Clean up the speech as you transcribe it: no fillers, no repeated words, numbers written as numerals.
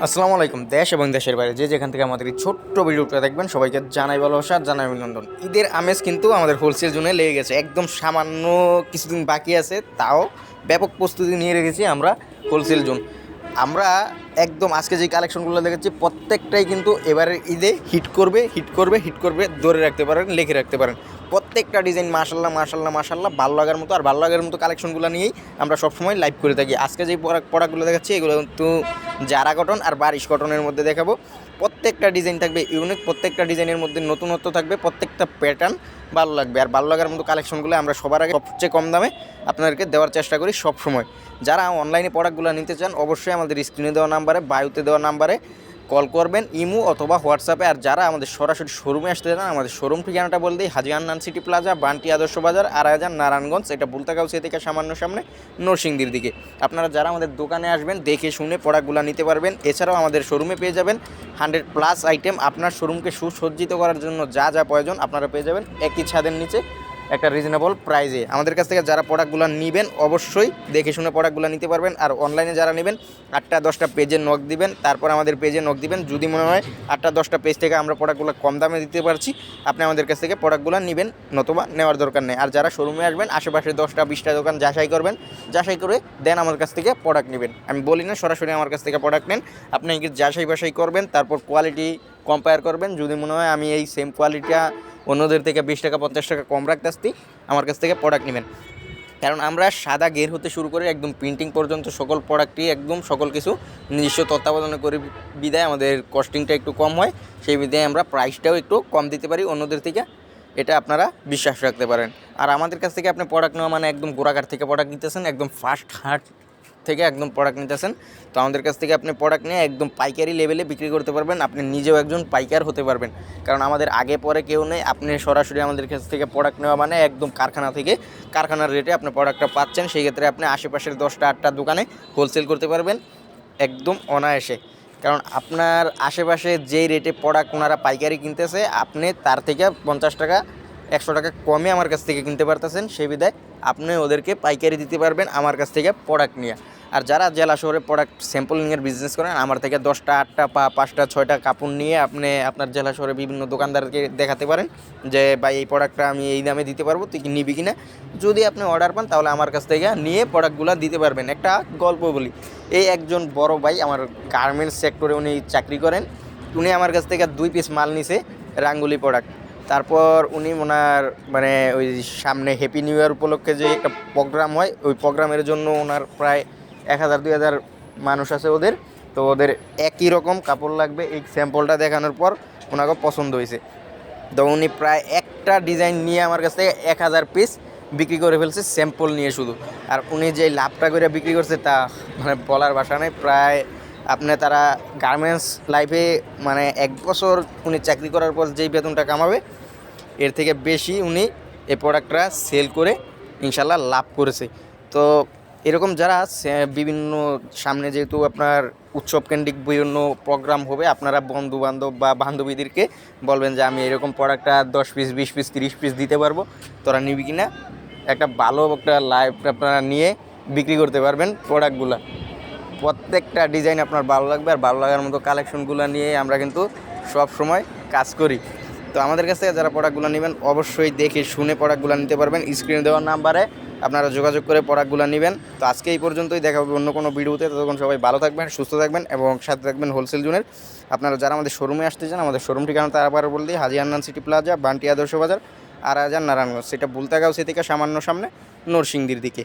আসসালামু আলাইকুম। দেশ এবং দেশের বাইরে যে যেখান থেকে আমাদের এই ছোট্ট ভিডিওটা দেখবেন সবাইকে জানাই ভালোবাসা, জানাই অভিনন্দন। ঈদের আমেজ কিন্তু আমাদের হোলসেল জোনে লেগে গেছে, একদম সামান্য কিছুদিন বাকি আছে, তাও ব্যাপক প্রস্তুতি নিয়ে রেখেছি আমরা হোলসেল জোন। আমরা একদম আজকে যে কালেকশনগুলো দেখেছি প্রত্যেকটাই কিন্তু এবারের ঈদে হিট করবে হিট করবে হিট করবে, ধরে রাখতে পারেন, লিখে রাখতে পারেন। প্রত্যেকটা ডিজাইন মাশাল্লাহ মাশাল্লাহ মাশাল্লাহ ভালো লাগার মতো, আর ভালো লাগার মতো কালেকশনগুলো নিয়েই আমরা সবসময় লাইভ করে থাকি। আজকে যে প্রোডাক্টগুলো দেখাচ্ছি এগুলো কিন্তু জারা কটন আর বারিশ কটনের মধ্যে দেখাবো। প্রত্যেকটা ডিজাইন থাকবে ইউনিক, প্রত্যেকটা ডিজাইনের মধ্যে নতুনত্ব থাকবে, প্রত্যেকটা প্যাটার্ন ভালো লাগবে। আর ভালো লাগার মতো কালেকশনগুলো আমরা সবার আগে সবচেয়ে কম দামে আপনাদেরকে দেওয়ার চেষ্টা করি সব সময়। যারা অনলাইনে প্রোডাক্টগুলো নিতে চান অবশ্যই আমাদের স্ক্রিনে দেওয়া নাম্বারে, বায়ুতে দেওয়া নাম্বারে কল করবেন, ইমো অথবা হোয়াটসঅ্যাপে। আর যারা আমাদের সরাসরি শোরুমে আসতে চান আমাদের শোরুম ঠিকানাটা বলে দিই, হাজি আন্নান সিটি প্লাজা, বান্টি আদর্শ বাজার, আড়াইহাজার, নারায়ণগঞ্জ। এটা বুলতাগাউসিয়া থেকে সামান্য সামনে নরসিংদীর দিকে। আপনারা যারা আমাদের দোকানে আসবেন দেখে শুনে প্রোডাক্টগুলো নিতে পারবেন। এছাড়াও আমাদের শোরুমে পেয়ে যাবেন 100+ আইটেম। আপনার শোরুমকে সুসজ্জিত করার জন্য যা যা প্রয়োজন আপনারা পেয়ে যাবেন একই ছাদের নিচে একটা রিজনেবল প্রাইজে। আমাদের কাছ থেকে যারা প্রোডাক্টগুলো নেবেন অবশ্যই দেখে শুনে প্রোডাক্টগুলো নিতে পারবেন। আর অনলাইনে যারা নেবেন 8টা-10টা পেজে নক দিবেন, তারপর আমাদের পেজে নক দিবেন। যদি মনে হয় 8টা-10টা পেজ থেকে আমরা প্রোডাক্টগুলো কম দামে দিতে পারছি, আপনি আমাদের কাছ থেকে প্রোডাক্টগুলো নেবেন, নতুবা নেওয়ার দরকার নেই। আর যারা শোরুমে আসবেন আশেপাশে 10টা-20টা দোকান যাচাই করবেন, যাচাই করে দেন আমার কাছ থেকে প্রোডাক্ট নেবেন। আমি বলি না সরাসরি আমার কাছ থেকে প্রোডাক্ট নেন, আপনি যাচাই বাছাই করবেন, তারপর কোয়ালিটি কম্পেয়ার করবেন। যদি মনে হয় আমি এই সেম কোয়ালিটিটা অন্যদের থেকে 20 টাকা 50 টাকা কম রাখতে আসছি, আমার কাছ থেকে প্রোডাক্ট নেবেন। কারণ আমরা সাদা গের হতে শুরু করে একদম প্রিন্টিং পর্যন্ত সকল প্রোডাক্টই একদম সকল কিছু নিজস্ব তত্ত্বাবধানে করে বিদায় আমাদের কস্টিংটা একটু কম হয়, সেই বিদায় আমরা প্রাইসটাও একটু কম দিতে পারি অন্যদের থেকে। এটা আপনারা বিশ্বাস রাখতে পারেন। আর আমাদের কাছ থেকে আপনি প্রোডাক্ট নেওয়া মানে একদম গোড়াঘাট থেকে প্রোডাক্ট নিতেছেন, একদম ফার্স্ট হার্ট থেকে একদম প্রোডাক্ট নিতেছেন। তো আমাদের কাছ থেকে আপনি প্রোডাক্ট নিয়ে একদম পাইকারি লেভেলে বিক্রি করতে পারবেন, আপনি নিজেও একজন পাইকার হতে পারবেন। কারণ আমাদের আগে পরে কেউ নেই, আপনি সরাসরি আমাদের কাছ থেকে প্রোডাক্ট নেওয়া মানে একদম কারখানা থেকে কারখানার রেটে আপনি প্রোডাক্টটা পাচ্ছেন। সেই ক্ষেত্রে আপনি আশেপাশের 10টা-8টা দোকানে হোলসেল করতে পারবেন একদম অনায়াসে। কারণ আপনার আশেপাশে যেই রেটে প্রোডাক্ট ওনারা পাইকারি কিনতেছে, আপনি তার থেকে 50 টাকা 100 টাকা কমে আমার কাছ থেকে কিনতে পারতেছেন। সেই বিধায় আপনি ওদেরকে পাইকারি দিতে পারবেন আমার কাছ থেকে প্রোডাক্ট নিয়ে। আর যারা জেলা শহরে প্রোডাক্ট স্যাম্পলিংয়ের বিজনেস করেন আমার থেকে 10টা 8টা 5টা 6টা কাপড় নিয়ে আপনি আপনার জেলা শহরে বিভিন্ন দোকানদারকে দেখাতে পারেন যে ভাই এই প্রোডাক্টটা আমি এই দামে দিতে পারবো, তুই কি নিবি কিনা। যদি আপনি অর্ডার পান তাহলে আমার কাছ থেকে নিয়ে প্রোডাক্টগুলো দিতে পারবেন। একটা গল্প বলি, এই একজন বড় ভাই আমার গার্মেন্টস সেক্টরে উনি চাকরি করেন, উনি আমার কাছ থেকে 2 পিস মাল নিছে রাঙ্গুলি প্রোডাক্ট। তারপর উনি ওনার মানে ওই সামনে হ্যাপি নিউ ইয়ার উপলক্ষে যে একটা প্রোগ্রাম হয়, ওই প্রোগ্রামের জন্য ওনার প্রায় 1000-2000 মানুষ আছে ওদের। তো ওদের একই রকম কাপড় লাগবে, এই স্যাম্পলটা দেখানোর পর ওনাকে পছন্দ হয়েছে। তো উনি প্রায় একটা ডিজাইন নিয়ে আমার কাছ থেকে 1000 পিস বিক্রি করে ফেলছে স্যাম্পল নিয়ে শুধু। আর উনি যে লাভটা করে বিক্রি করছে তা মানে বলার ভাষা নেই। প্রায় আপনি তারা গার্মেন্টস লাইফে মানে 1 বছর উনি চাকরি করার পর যেই বেতনটা কামাবে এর থেকে বেশি উনি এই প্রোডাক্টটা সেল করে ইনশাল্লাহ লাভ করেছে। তো এরকম যারা বিভিন্ন সামনে যেহেতু আপনার উৎসব কেন্দ্রিক বিভিন্ন প্রোগ্রাম হবে, আপনারা বন্ধুবান্ধব বা বান্ধবীদেরকে বলবেন যে আমি এরকম প্রোডাক্টটা 10 পিস 20 পিস 30 পিস দিতে পারবো, তোরা নিবি কিনা। একটা ভালো একটা লাইভ আপনারা নিয়ে বিক্রি করতে পারবেন প্রোডাক্টগুলো। প্রত্যেকটা ডিজাইন আপনার ভালো লাগবে, আর ভালো লাগার মতো কালেকশনগুলো নিয়ে আমরা কিন্তু সব সময় কাজ করি। তো আমাদের কাছ থেকে যারা প্রোডাক্টগুলো নেবেন অবশ্যই দেখে শুনে প্রোডাক্টগুলো নিতে পারবেন। স্ক্রিনে দেওয়ার নাম্বারে আপনারা যোগাযোগ করে প্রোডাক্টগুলো নেবেন। তো আজকে এই পর্যন্তই, দেখা হবে অন্য কোনো ভিডিওতে। ততক্ষণ সবাই ভালো থাকবেন, সুস্থ থাকবেন এবং সাথে থাকবেন হোলসেল জোনের। আপনারা যারা আমাদের শোরুমে আসতে চান আমাদের শোরুম ঠিকানাটা আবার বলে দিই, হাজি আন্নান সিটি প্লাজা, বান্টি আদর্শ বাজার, আড়াইহাজার, নারায়ণগঞ্জ। সেটা বুলতাগাউসিয়া থেকে সামান্য সামনে নরসিংদীর দিকে।